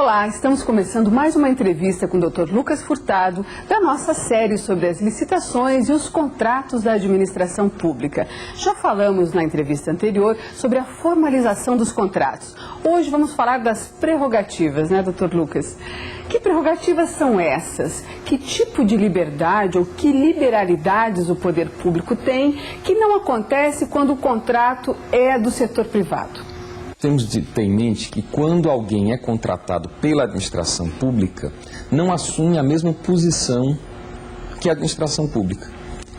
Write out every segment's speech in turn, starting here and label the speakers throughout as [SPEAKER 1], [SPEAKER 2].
[SPEAKER 1] Olá, estamos começando mais uma entrevista com o Dr. Lucas Furtado, da nossa série sobre as licitações e os contratos da administração pública. Já falamos na entrevista anterior sobre a formalização dos contratos. Hoje vamos falar das prerrogativas, né, Dr. Lucas? Que prerrogativas são essas? Que tipo de liberdade ou que liberalidades o poder público tem que não acontece quando o contrato é do setor privado?
[SPEAKER 2] Temos de ter em mente que quando alguém é contratado pela administração pública, não assume a mesma posição que a administração pública.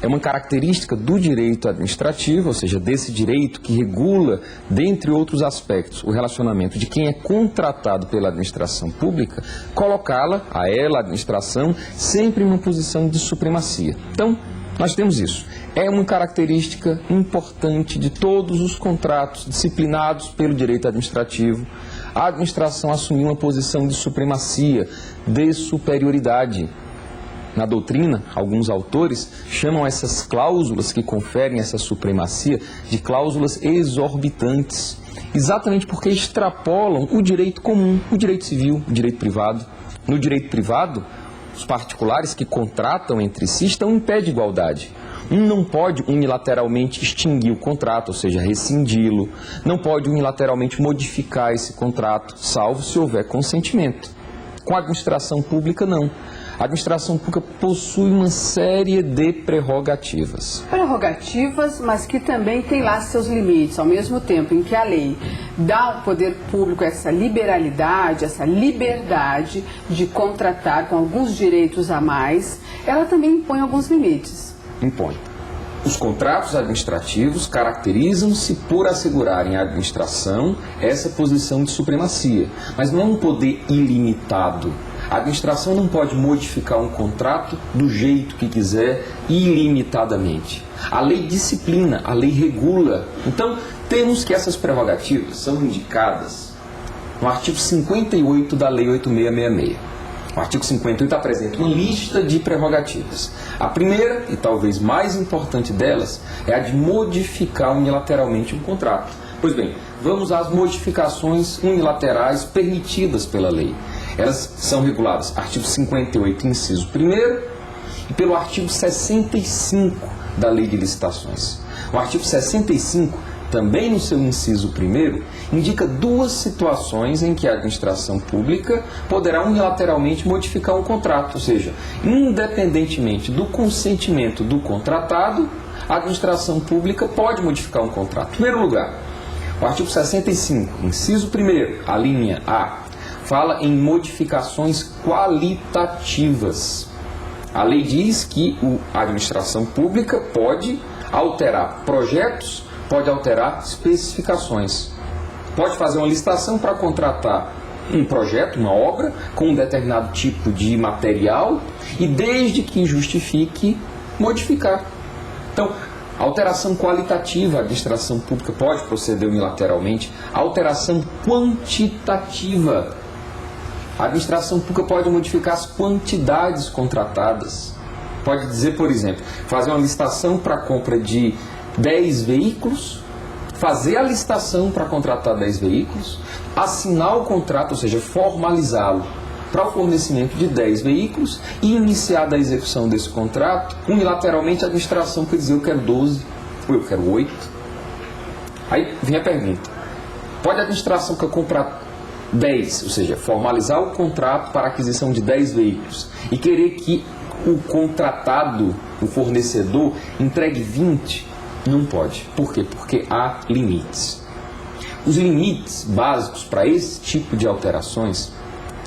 [SPEAKER 2] É uma característica do direito administrativo, ou seja, desse direito que regula, dentre outros aspectos, o relacionamento de quem é contratado pela administração pública, colocá-la, a ela, a administração, sempre em uma posição de supremacia. Então, nós temos isso. É uma característica importante de todos os contratos disciplinados pelo direito administrativo. A administração assumiu uma posição de supremacia, de superioridade. Na doutrina, alguns autores chamam essas cláusulas que conferem essa supremacia de cláusulas exorbitantes, exatamente porque extrapolam o direito comum, o direito civil, o direito privado. No direito privado, os particulares que contratam entre si estão em pé de igualdade. Um não pode unilateralmente extinguir o contrato, ou seja, rescindi-lo. Não pode unilateralmente modificar esse contrato, salvo se houver consentimento. Com a administração pública, não. A administração pública possui uma série de prerrogativas.
[SPEAKER 1] Prerrogativas, mas que também tem lá seus limites, ao mesmo tempo em que a lei dá ao poder público essa liberalidade, essa liberdade de contratar com alguns direitos a mais, ela também impõe alguns limites.
[SPEAKER 2] Impõe. Os contratos administrativos caracterizam-se por assegurarem à administração essa posição de supremacia, mas não é um poder ilimitado. A administração não pode modificar um contrato do jeito que quiser, ilimitadamente. A lei disciplina, a lei regula. Então, temos que essas prerrogativas são indicadas no artigo 58 da Lei 8666. O artigo 58 apresenta uma lista de prerrogativas. A primeira, e talvez mais importante delas, é a de modificar unilateralmente um contrato. Pois bem, vamos às modificações unilaterais permitidas pela lei. Elas são reguladas artigo 58, inciso 1º, e pelo artigo 65 da Lei de Licitações. O artigo 65, também no seu inciso 1º, indica duas situações em que a administração pública poderá unilateralmente modificar um contrato, ou seja, independentemente do consentimento do contratado, a administração pública pode modificar um contrato. Em primeiro lugar, o artigo 65, inciso 1º, a linha A, fala em modificações qualitativas. A lei diz que a administração pública pode alterar projetos, pode alterar especificações. Pode fazer uma licitação para contratar um projeto, uma obra, com um determinado tipo de material e, desde que justifique, modificar. Então, alteração qualitativa, a administração pública pode proceder unilateralmente. Alteração quantitativa, a administração pública pode modificar as quantidades contratadas. Pode dizer, por exemplo, fazer uma licitação para a compra de 10 veículos, fazer a licitação para contratar 10 veículos, assinar o contrato, ou seja, formalizá-lo para o fornecimento de 10 veículos e iniciar a execução desse contrato. Unilateralmente a administração quer dizer eu quero 12 ou eu quero 8. Aí vem a pergunta: pode a administração que comprar 10, ou seja, formalizar o contrato para a aquisição de 10 veículos e querer que o contratado, o fornecedor, entregue 20? Não pode. Por quê? Porque há limites. Os limites básicos para esse tipo de alterações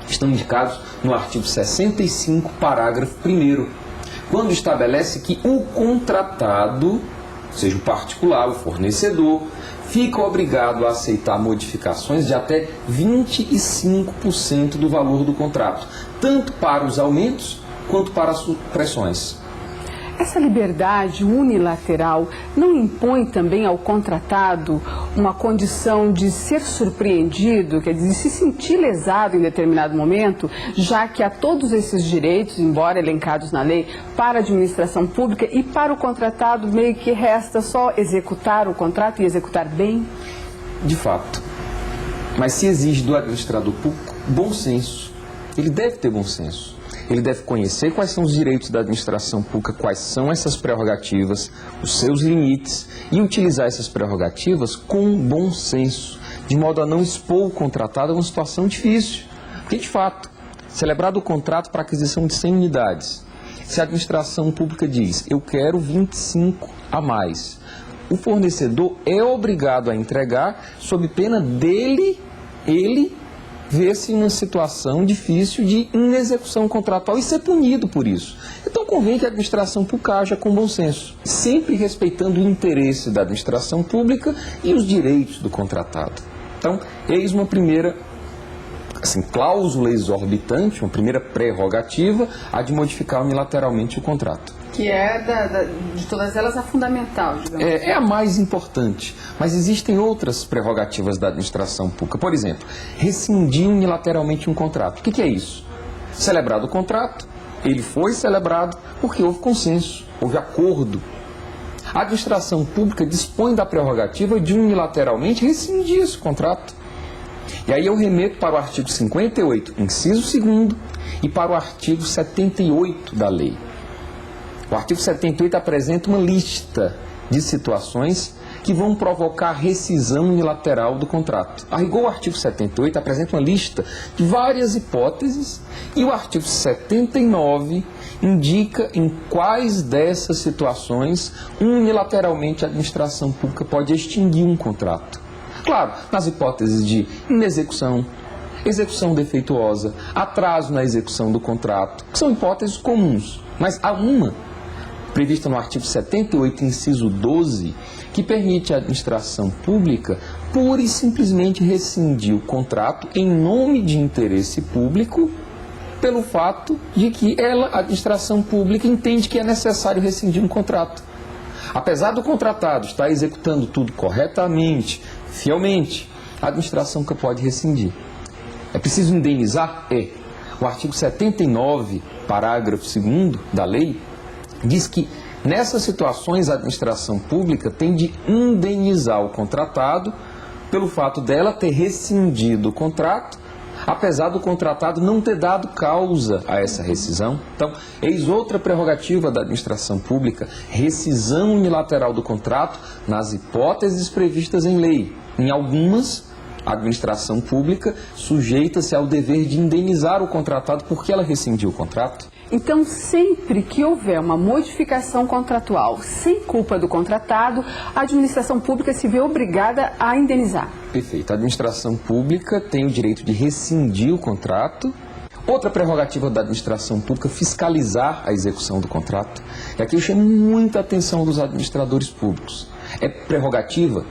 [SPEAKER 2] estão indicados no artigo 65, parágrafo 1º, quando estabelece que o contratado, ou seja, o particular, o fornecedor, fica obrigado a aceitar modificações de até 25% do valor do contrato, tanto para os aumentos quanto para as supressões.
[SPEAKER 1] Essa liberdade unilateral não impõe também ao contratado uma condição de ser surpreendido, quer dizer, de se sentir lesado em determinado momento, já que há todos esses direitos, embora elencados na lei, para a administração pública, e para o contratado meio que resta só executar o contrato e executar bem?
[SPEAKER 2] De fato. Mas se exige do administrador público bom senso. Ele deve ter bom senso. Ele deve conhecer quais são os direitos da administração pública, quais são essas prerrogativas, os seus limites, e utilizar essas prerrogativas com bom senso, de modo a não expor o contratado a uma situação difícil. Porque, de fato, celebrado o contrato para aquisição de 100 unidades, se a administração pública diz, eu quero 25 a mais, o fornecedor é obrigado a entregar sob pena dele, ele ver-se em uma situação difícil de inexecução contratual e ser punido por isso. Então convém que a administração pública haja com bom senso, sempre respeitando o interesse da administração pública e os direitos do contratado. Então, eis uma primeira cláusula exorbitante, uma primeira prerrogativa, a de modificar unilateralmente o contrato.
[SPEAKER 1] Que é, de todas elas, a fundamental, digamos.
[SPEAKER 2] É a mais importante, mas existem outras prerrogativas da administração pública. Por exemplo, rescindir unilateralmente um contrato. O que é isso? Celebrado o contrato, ele foi celebrado porque houve consenso, houve acordo. A administração pública dispõe da prerrogativa de unilateralmente rescindir esse contrato. E aí eu remeto para o artigo 58, inciso 2º, e para o artigo 78 da lei. O artigo 78 apresenta uma lista de situações que vão provocar rescisão unilateral do contrato. A rigor, o artigo 78 apresenta uma lista de várias hipóteses e o artigo 79 indica em quais dessas situações unilateralmente a administração pública pode extinguir um contrato. Claro, nas hipóteses de inexecução, execução defeituosa, atraso na execução do contrato, que são hipóteses comuns, mas há uma prevista no artigo 78, inciso 12, que permite à administração pública pura e simplesmente rescindir o contrato em nome de interesse público, pelo fato de que ela, a administração pública, entende que é necessário rescindir um contrato. Apesar do contratado estar executando tudo corretamente, fielmente, a administração que pode rescindir. É preciso indenizar? O artigo 79, parágrafo 2º da lei, diz que nessas situações a administração pública tem de indenizar o contratado pelo fato dela ter rescindido o contrato, apesar do contratado não ter dado causa a essa rescisão. Então, eis outra prerrogativa da administração pública, rescisão unilateral do contrato nas hipóteses previstas em lei. Em algumas, a administração pública sujeita-se ao dever de indenizar o contratado porque ela rescindiu o contrato.
[SPEAKER 1] Então, sempre que houver uma modificação contratual sem culpa do contratado, a administração pública se vê obrigada a indenizar.
[SPEAKER 2] Perfeito. A administração pública tem o direito de rescindir o contrato. Outra prerrogativa da administração pública, fiscalizar a execução do contrato. E aqui eu chamo muita atenção dos administradores públicos. É prerrogativa?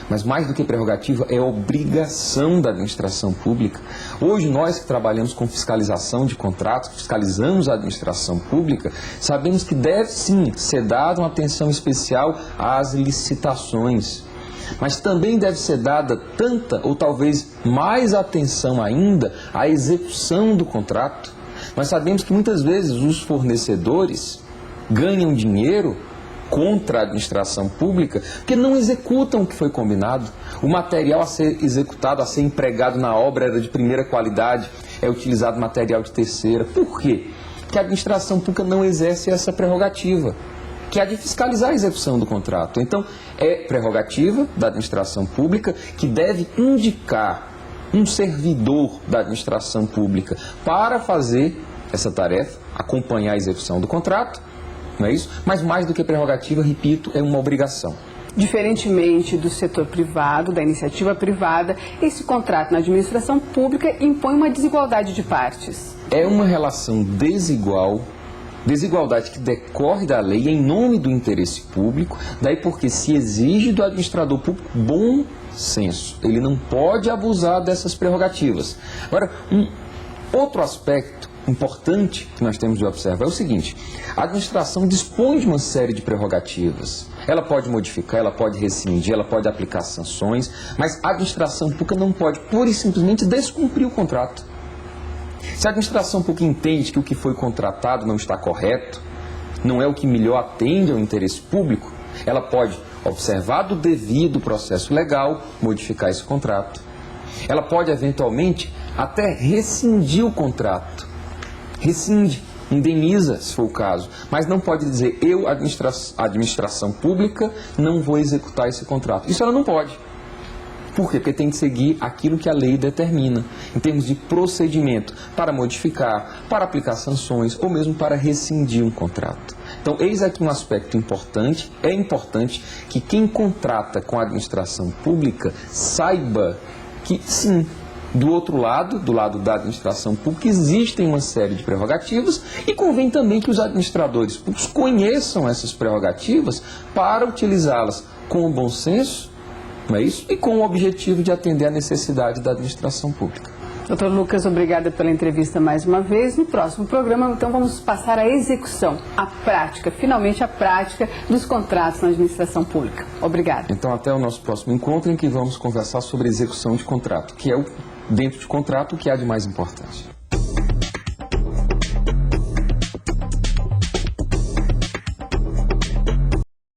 [SPEAKER 2] Mas mais do que prerrogativa, é obrigação da administração pública. Hoje, nós que trabalhamos com fiscalização de contratos, fiscalizamos a administração pública, sabemos que deve sim ser dada uma atenção especial às licitações. Mas também deve ser dada tanta ou talvez mais atenção ainda à execução do contrato. Nós sabemos que muitas vezes os fornecedores ganham dinheiro contra a administração pública, porque não executam o que foi combinado. O material a ser executado, a ser empregado na obra era de primeira qualidade, é utilizado material de terceira. Por quê? Porque a administração pública não exerce essa prerrogativa, que é a de fiscalizar a execução do contrato. Então, é prerrogativa da administração pública que deve indicar um servidor da administração pública para fazer essa tarefa, acompanhar a execução do contrato. Não é isso? Mas mais do que prerrogativa, repito, é uma obrigação.
[SPEAKER 1] Diferentemente do setor privado, da iniciativa privada, esse contrato na administração pública impõe uma desigualdade de partes.
[SPEAKER 2] É uma relação desigual, desigualdade que decorre da lei em nome do interesse público, daí porque se exige do administrador público bom senso. Ele não pode abusar dessas prerrogativas. Agora, um outro aspecto importante que nós temos de observar é o seguinte: a administração dispõe de uma série de prerrogativas. Ela pode modificar, ela pode rescindir, ela pode aplicar sanções, mas a administração pública não pode pura e simplesmente descumprir o contrato. Se a administração pública entende que o que foi contratado não está correto, não é o que melhor atende ao interesse público, ela pode, observado o devido processo legal, modificar esse contrato. Ela pode, eventualmente, até rescindir o contrato. Rescinde, indeniza, se for o caso. Mas não pode dizer, eu, administração pública, não vou executar esse contrato. Isso ela não pode. Por quê? Porque tem que seguir aquilo que a lei determina, em termos de procedimento, para modificar, para aplicar sanções ou mesmo para rescindir um contrato. Então, eis aqui um aspecto importante. É importante que quem contrata com a administração pública saiba que, sim, do outro lado, do lado da administração pública, existem uma série de prerrogativas e convém também que os administradores públicos conheçam essas prerrogativas para utilizá-las com bom senso, não é isso? E com o objetivo de atender à necessidade da administração pública.
[SPEAKER 1] Doutor Lucas, obrigada pela entrevista mais uma vez. No próximo programa, então, vamos passar à execução, à prática, finalmente a prática dos contratos na administração pública. Obrigada.
[SPEAKER 2] Então, até o nosso próximo encontro, em que vamos conversar sobre execução de contrato, que é dentro de contrato, o que há de mais importante.